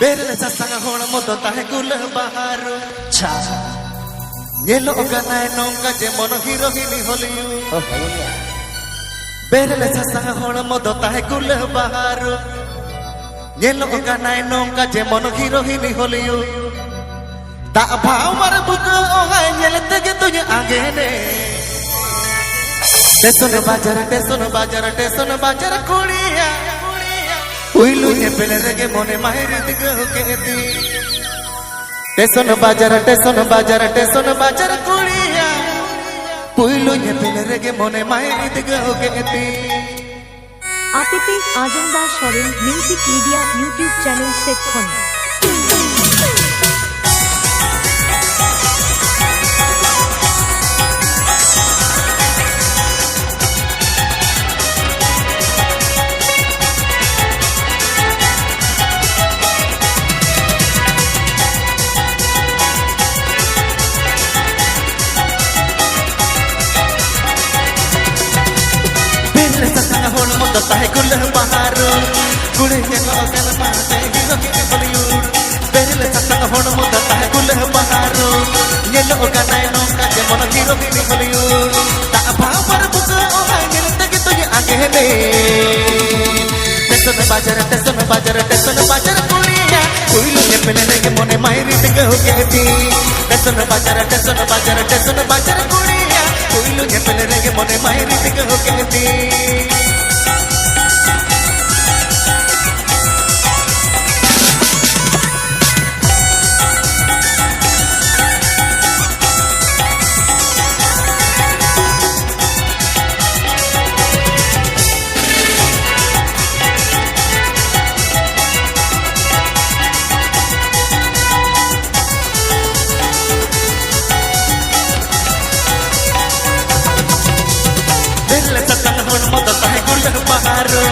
Berle sasanga hona moto tahe gula baharu cha Nyelo ganai nongka jemono hero hini Hollywood Berle sasanga hona moto tahe gula baharu Nyelo ganai nongka jemono hero hini Hollywood Tak bhau mar buka ohai nyelete gitu nya agene Tesono bajara kuliya Uilu ne pelerege mone mahiri diga hoketi Tesono bajara kuliya Uilu ne pelerege mone mahiri diga hoketi APP Ajumda Shorin Music Media YouTube channel section Tahe gula baharu gule nyelo gana mate hero ke Hollywood Berle satang hono moda tahe gula baharu nyelo gana nongka jemono hero ke Hollywood tak bhawar buka ohai nyelete gitu nya agene Tesono bajara kuliya uilu ne pelerege mone mahiri diga hoketi Tesono bajara kuliya uilu ne pelerege mone mahiri diga hoketi moda tahe gula baharu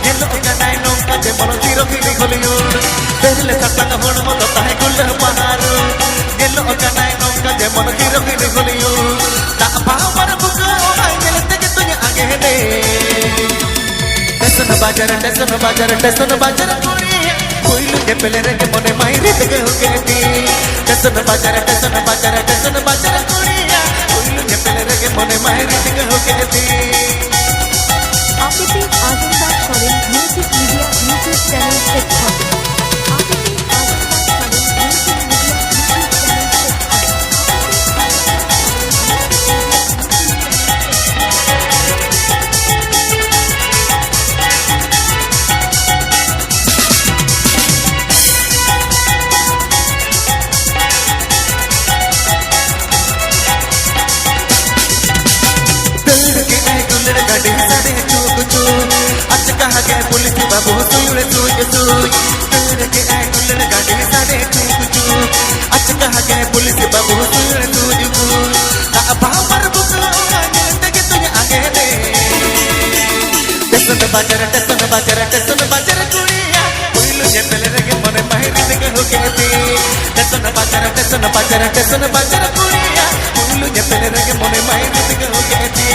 nyelo ganai nongka jemono hero hini Hollywood Berle satang hono moda tahe gula baharu nyelo ganai nongka jemono hero hini Hollywood tak bhawar buka ohai nyelete gitu nya agene Tesono bajara kuliya uilu ne pelerege mone mahiri diga hoketi Tesono bajara kuliya uilu ne pelerege mone mahiri diga hoketi APP Ajumda Shorin Music Media YouTube channel section police बाबू सुयुड़े सुई तेरे के आए गुल्लड़ गाड़ी सारे चूकू अच्छा कहा गए पुलिस बाबू सुयुड़े सुई भावर बुका nyelete gitu nya agene Tesono bajara kuliya uilu ne pelerege mone mahiri diga hoketi Tesono bajara kuliya uilu ne pelerege mone mahiri diga hoketi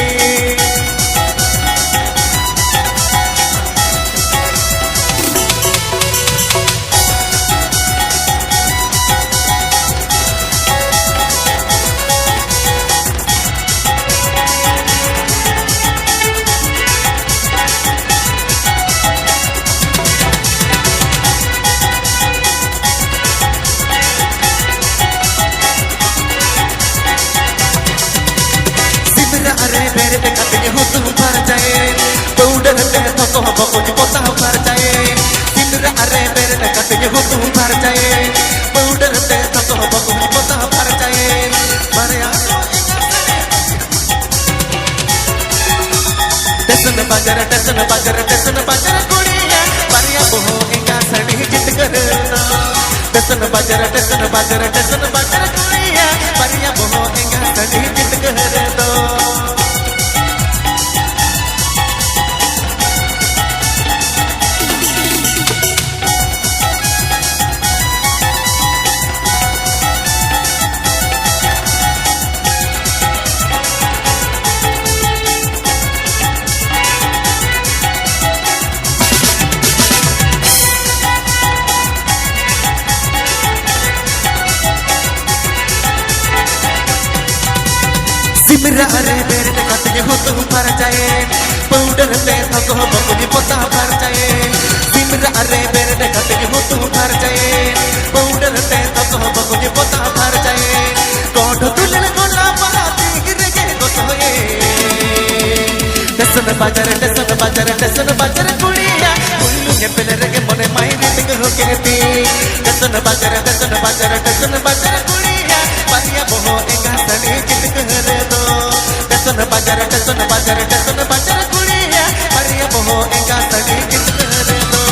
Tesono bajara kuliya Maria boho inga sani jit karna Tesono bajara kuliya Maria boho inga sani jit karna Simra रे बेरे कतगे हो तू भर जाए powder ते थको बकुनी पोता भर जाए सिमरा रे बेरे कतगे हो तू भर जाए पाउडर ते थको बकुनी पोता भर जाए कोड तुलन गोला बाती गिरे के गोसोए टसन बाजार कुड़िया कुल्लू के पेले रे मने मायने तक हो केती टसन बाजार कुड़िया पारिया बोहो एका सनी चित करे दो टसन बाजार कुड़िया पारिया बोहो एका सनी चित करे दो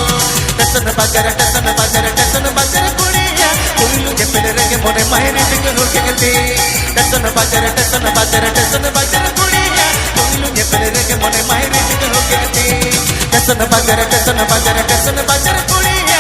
टसन बाजार कुड़िया कुल्लू के पेले रे मने मायने तक हो केती टसन बाजार कुड़िया कुल्लू के पेले रे मने मायने तक हो केती टसन बाजार कुड़िया